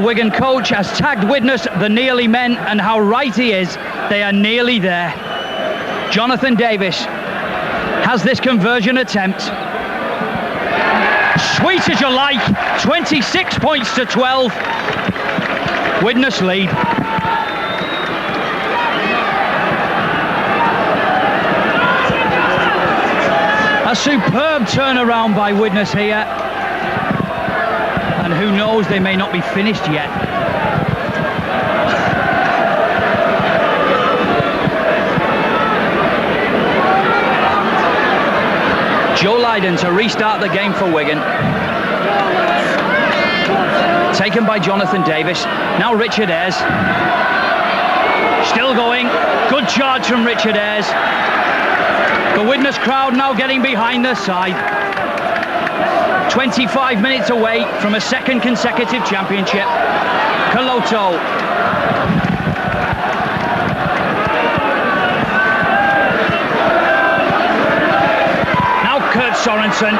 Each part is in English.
Wigan coach has tagged Widnes the nearly men, and how right he is. They are nearly there. Jonathan Davis has this conversion attempt. Sweet as you like. 26 points to 12. Widnes lead. A superb turnaround by Widnes here. And who knows, they may not be finished yet. Joe Lydon to restart the game for Wigan. Taken by Jonathan Davis. Now Richard Ayres. Still going. Good charge from Richard Ayres. The Widnes crowd now getting behind their side. 25 minutes away from a second consecutive championship. Coloto. Now Kurt Sorensen.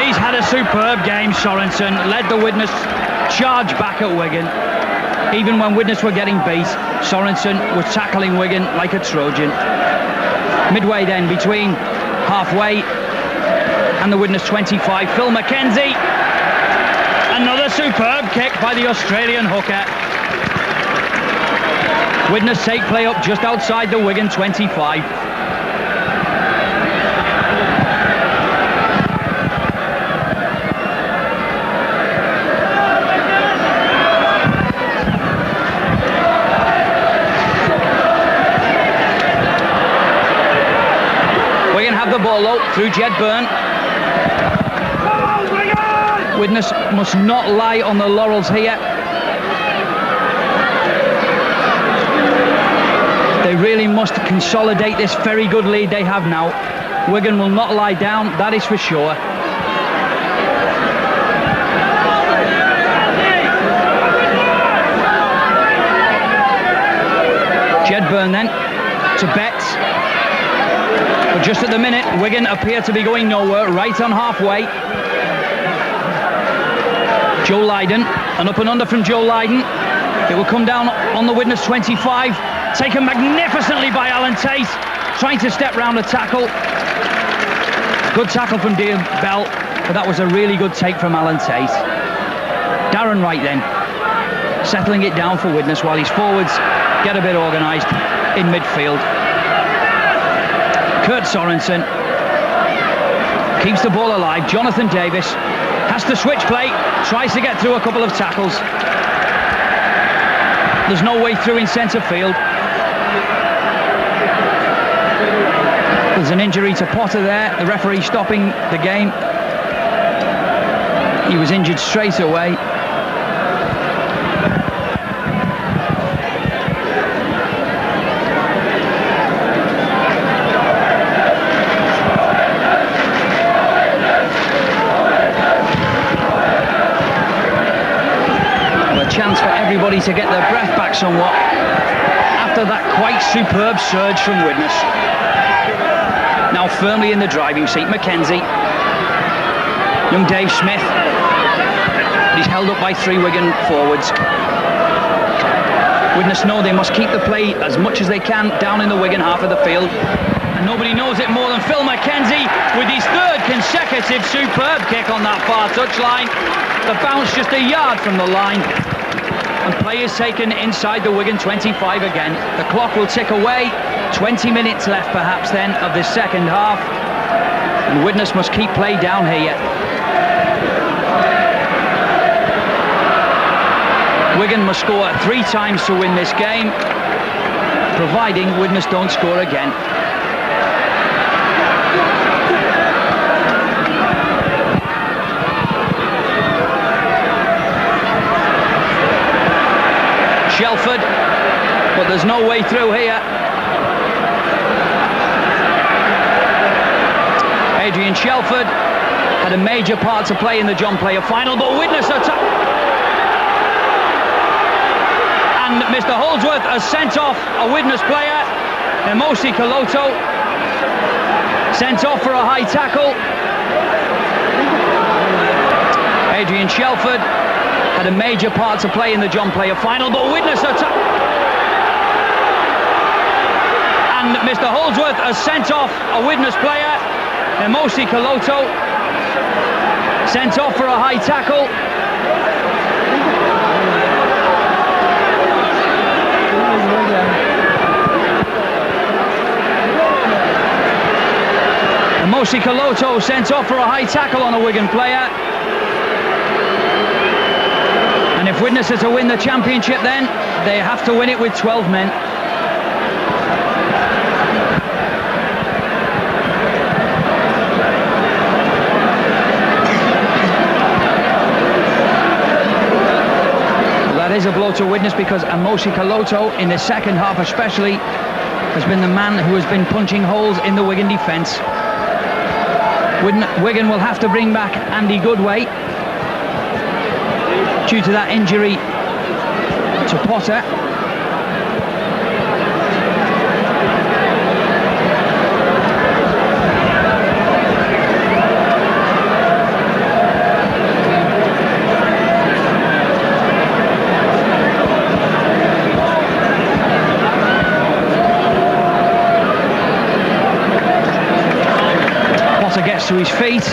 He's had a superb game, Sorensen. Led the Widnes charge back at Wigan. Even when Widnes were getting beat, Sorensen was tackling Wigan like a Trojan. Midway then, between halfway and the Widnes 25, Phil McKenzie. Another superb kick by the Australian hooker. Widnes take play up just outside the Wigan 25. Wigan have the ball low through Jed Byrne. Widnes must not lie on the laurels here. They really must consolidate this very good lead they have now. Wigan will not lie down, that is for sure. Jed Byrne then to Betts. But just at the minute, Wigan appear to be going nowhere, right on halfway. Joe Lydon, an up and under from Joe Lydon. It will come down on the Widnes 25. Taken magnificently by Alan Tate, trying to step round the tackle. Good tackle from Dean Bell, but that was a really good take from Alan Tate. Darren Wright then, settling it down for Widnes while his forwards get a bit organised in midfield. Kurt Sorensen keeps the ball alive. Jonathan Davis has to switch play, tries to get through a couple of tackles. There's no way through in centre field. There's an injury to Potter there, the referee stopping the game. He was injured straight away. Chance for everybody to get their breath back somewhat after that quite superb surge from Widnes. Now firmly in the driving seat, McKenzie. Young Dave Smith. He's held up by three Wigan forwards. Widnes know they must keep the play as much as they can down in the Wigan half of the field. And nobody knows it more than Phil McKenzie with his third consecutive superb kick on that far touchline. The bounce just a yard from the line. And play is taken inside the Wigan 25 again. The clock will tick away. 20 minutes left perhaps then of the second half. And Widnes must keep play down here. Wigan must score 3 times to win this game, providing Widnes don't score again. Shelford, but there's no way through here. Adrian Shelford had a major part to play in the John Player final, but Widnes attack. And Mr. Holdsworth has sent off a Widnes player, Emosi Coloto, sent off for a high tackle. Adrian Shelford had a major part to play in the John Player final, but Widnes attack. And Mr. Holdsworth has sent off a Widnes player, Emosi Kaloto, sent off for a high tackle. Emosi Kaloto sent off for a high tackle on a Wigan player. And if Widnes are to win the championship, then they have to win it with 12 men. That is a blow to Widnes, because Emosi Kaloto, in the second half especially, has been the man who has been punching holes in the Wigan defence. Wigan will have to bring back Andy Goodway due to that injury to Potter. Potter gets to his feet.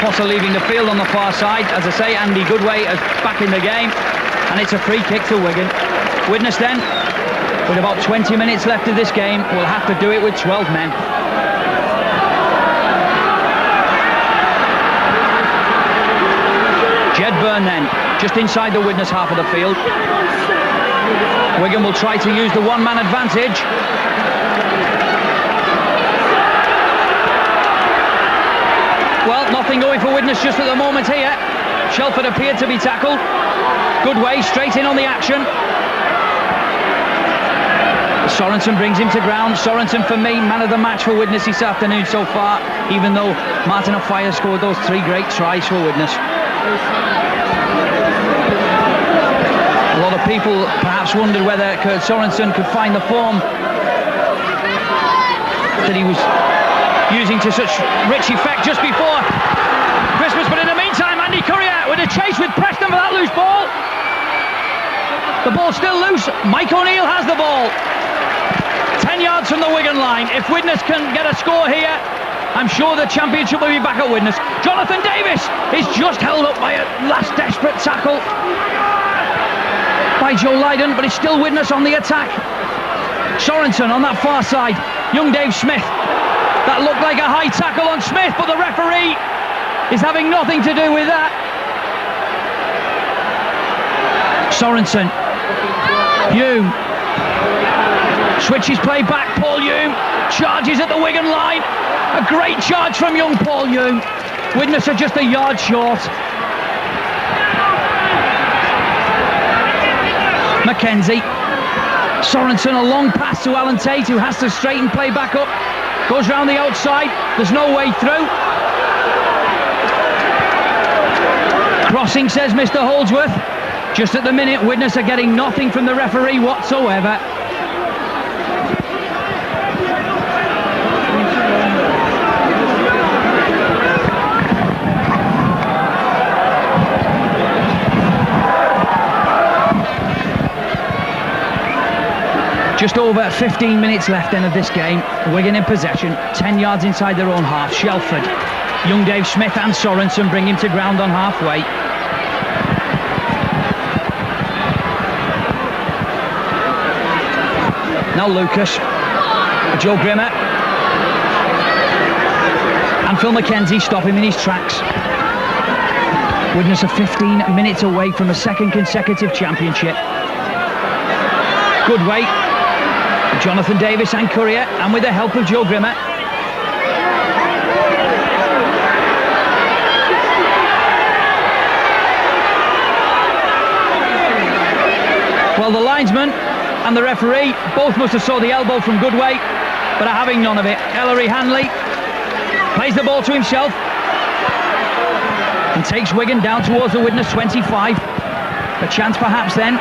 Potter leaving the field on the far side. As I say, Andy Goodway is back in the game, and it's a free kick to Wigan. Widnes then, with about 20 minutes left of this game, will have to do it with 12 men. Jedburn then, just inside the Widnes half of the field. Wigan will try to use the one-man advantage. Well, nothing going for Widnes just at the moment here. Shelford appeared to be tackled. Goodway straight in on the action. Sorensen brings him to ground. Sorensen, for me, man of the match for Widnes this afternoon so far, even though Martin Offiah scored those 3 great tries for Widnes. A lot of people perhaps wondered whether Kurt Sorensen could find the form that he was using to such rich effect just before Christmas, but in the meantime, Andy Courier with a chase with Preston for that loose ball. The ball's still loose. Mike O'Neill has the ball. 10 yards from the Wigan line. If Widnes can get a score here, I'm sure the championship will be back at Widnes. Jonathan Davis is just held up by a last desperate tackle by Joe Lydon, but it's still Widnes on the attack. Sorensen on that far side. Young Dave Smith. That looked like a high tackle on Smith, but the referee is having nothing to do with that. Sorensen. Hume. Switches play back. Paul Hume charges at the Wigan line. A great charge from young Paul Hume. Widnes are just a yard short. Mackenzie. Sorensen, a long pass to Alan Tate, who has to straighten play back up. Goes round the outside, there's no way through. Crossing, says Mr. Holdsworth. Just at the minute, Widnes are getting nothing from the referee whatsoever. Just over 15 minutes left then of this game. Wigan in possession, 10 yards inside their own half. Shelford, young Dave Smith and Sorensen bring him to ground on halfway. Now Lucas, Joe Grimmer and Phil Mackenzie stop him in his tracks. Widnes are 15 minutes away from a second consecutive championship. Goodway, Jonathan Davis and Courier, and with the help of Joe Grimmer. Well, the linesman and the referee both must have saw the elbow from Goodway, but are having none of it. Ellery Hanley plays the ball to himself and takes Wigan down towards the Widnes 25. A chance perhaps then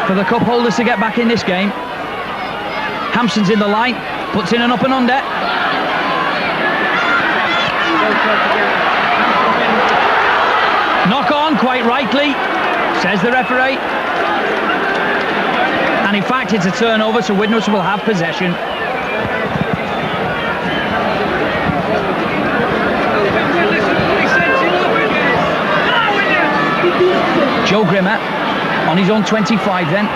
for the cup holders to get back in this game. Hampson's in the line, puts in an up and under. Knock on, quite rightly, says the referee. And in fact it's a turnover, so Widnes will have possession. Joe Grimmer on his own 25 then.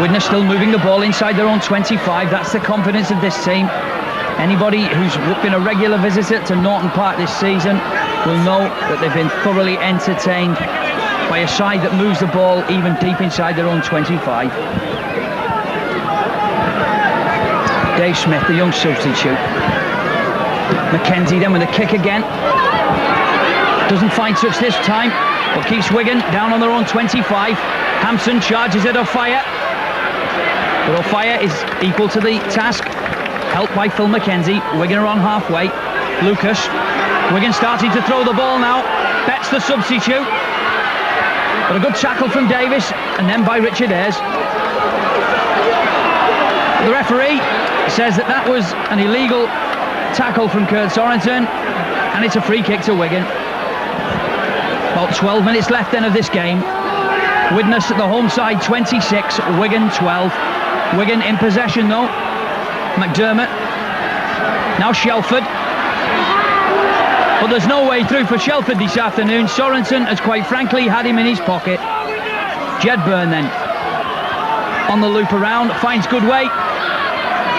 Widnes still moving the ball inside their own 25. That's the confidence of this team. Anybody who's been a regular visitor to Naughton Park this season will know that they've been thoroughly entertained by a side that moves the ball even deep inside their own 25. Dave Smith, the young substitute. Mackenzie then with a kick again. Doesn't find touch this time, but keeps Wigan down on their own 25. Hampson charges at O'Fire, but O'Fire is equal to the task. Helped by Phil Mackenzie. Wigan are on halfway. Lucas. Wigan starting to throw the ball now. Betts the substitute. But a good tackle from Davis, and then by Richard Ayres. The referee says that was an illegal tackle from Kurt Sorensen, and it's a free kick to Wigan. About 12 minutes left then of this game. Widnes at the home side 26, Wigan 12. Wigan in possession though. McDermott. Now Shelford. But there's no way through for Shelford this afternoon. Sorensen has quite frankly had him in his pocket. Jedburn then on the loop around, finds good way,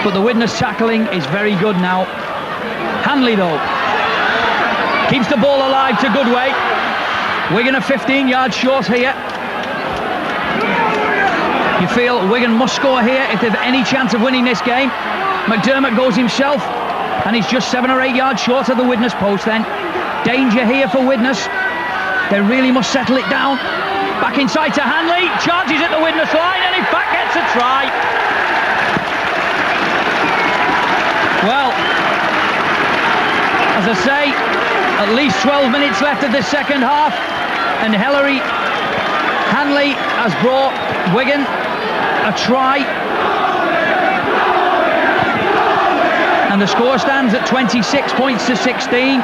but the Widnes tackling is very good now. Hanley though keeps the ball alive to Goodway. Wigan are 15 yards short here. You feel Wigan must score here if they've any chance of winning this game. McDermott goes himself, and he's just 7 or 8 yards short of the Widnes post then. Danger here for Widnes. They really must settle it down. Back inside to Hanley, charges at the Widnes line, and in fact gets a try. Well, as I say, at least 12 minutes left of the second half, and Hanley has brought Wigan a try. And the score stands at 26 points to 16.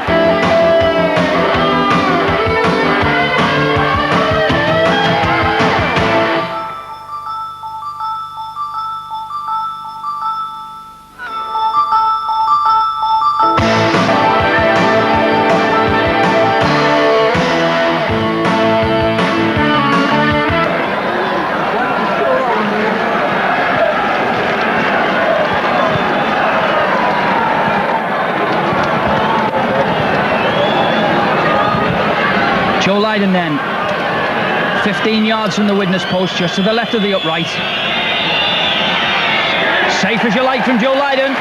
Joe Lydon then, 15 yards from the Widnes post, just to the left of the upright. Safe as you like from Joe Lydon.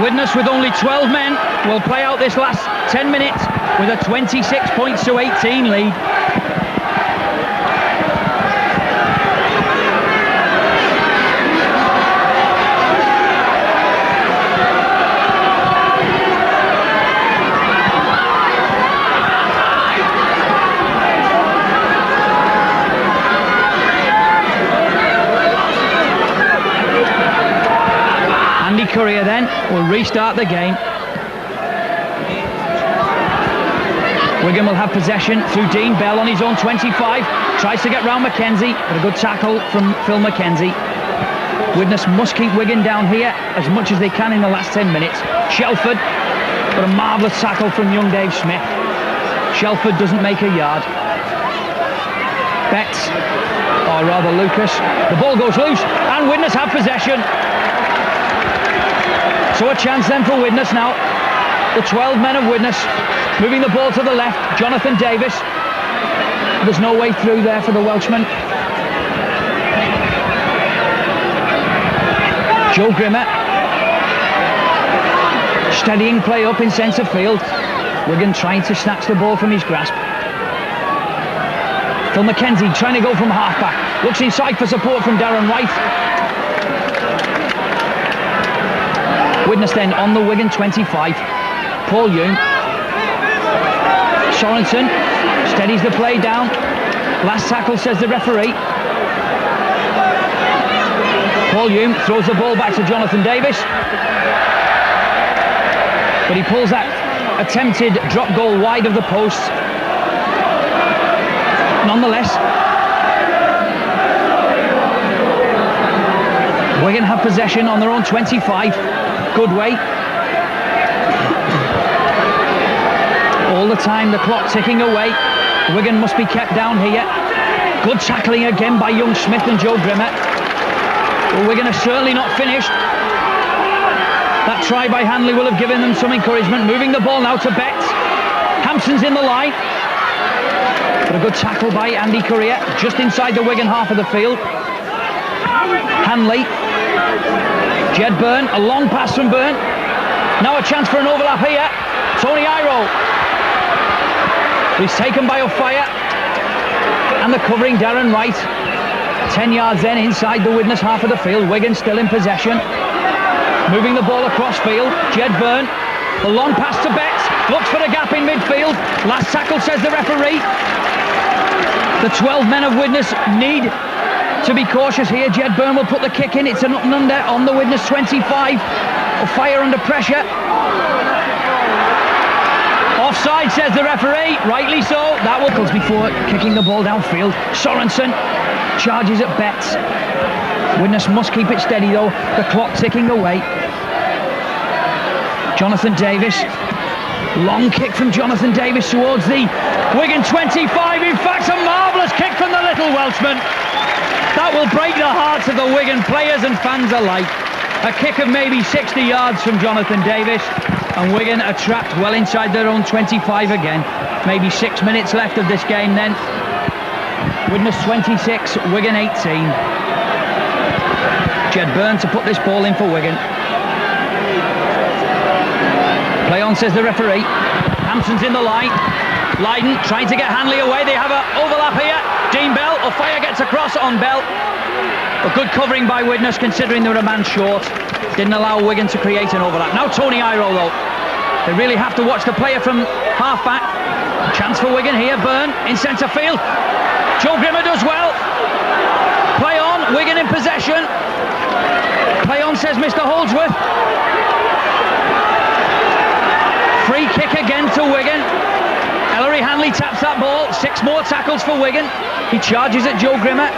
Widnes with only 12 men will play out this last 10 minutes with a 26 points to 18 lead. Courier then will restart the game. Wigan will have possession through Dean Bell on his own 25. Tries to get round Mackenzie, but a good tackle from Phil Mackenzie. Widnes must keep Wigan down here as much as they can in the last 10 minutes. Shelford, but a marvellous tackle from young Dave Smith. Shelford doesn't make a yard. Betts, or rather Lucas. The ball goes loose, and Widnes have possession. So a chance then for Widnes now. The 12 men of Widnes moving the ball to the left. Jonathan Davis. There's no way through there for the Welshman. Joe Grimmer. Steadying play up in centre field. Wigan trying to snatch the ball from his grasp. Phil Mackenzie trying to go from half-back. Looks inside for support from Darren White. Widnes then on the Wigan 25. Paul Young Sorensen steadies the play down. Last tackle, says the referee. Paul Hume throws the ball back to Jonathan Davis, but he pulls that attempted drop goal wide of the post. Nonetheless, Wigan have possession on their own 25. Goodway. All the time the clock ticking away. Wigan must be kept down here. Good tackling again by young Smith and Joe Grimmer. Well, Wigan are certainly not finished. That try by Hanley will have given them some encouragement. Moving the ball now to Betts. Hampson's in the line. But a good tackle by Andy Correa just inside the Wigan half of the field. Hanley. Jed Byrne, a long pass from Byrne. Now a chance for an overlap here. Tony Iro. He's taken by O'Fire. And the covering Darren Wright. 10 yards then inside the Widnes half of the field. Wigan still in possession. Moving the ball across field. Jed Byrne. The long pass to Betts. Looks for the gap in midfield. Last tackle, says the referee. The 12 men of Widnes need to be cautious here. Jed Byrne will put the kick in. It's an up and under on the Widnes 25. O'Fire under pressure. Offside, says the referee. Rightly so. That will come before kicking the ball downfield. Sorensen charges at Betts. Widnes must keep it steady though. The clock ticking away. Jonathan Davis. Long kick from Jonathan Davis towards the Wigan 25. In fact, a marvellous kick from the little Welshman. That will break the hearts of the Wigan players and fans alike. A kick of maybe 60 yards from Jonathan Davis. And Wigan are trapped well inside their own 25 again. Maybe 6 minutes left of this game then. Widnes 26, Wigan 18. Jed Byrne to put this ball in for Wigan. Play on, says the referee. Hampson's in the line. Lydon trying to get Hanley away. They have an overlap here. Dean Bell. O'Fire gets across on Bell. A good covering by Widnes considering they were a man short. Didn't allow Wigan to create an overlap. Now Tony Iro though. They really have to watch the player from half-back. Chance for Wigan here. Byrne in centre field. Joe Grimmer does well. Play on. Wigan in possession. Play on, says Mr. Holdsworth. Free kick again to Wigan. Ellery Hanley taps that ball. 6 more tackles for Wigan. He charges at Joe Grimmer.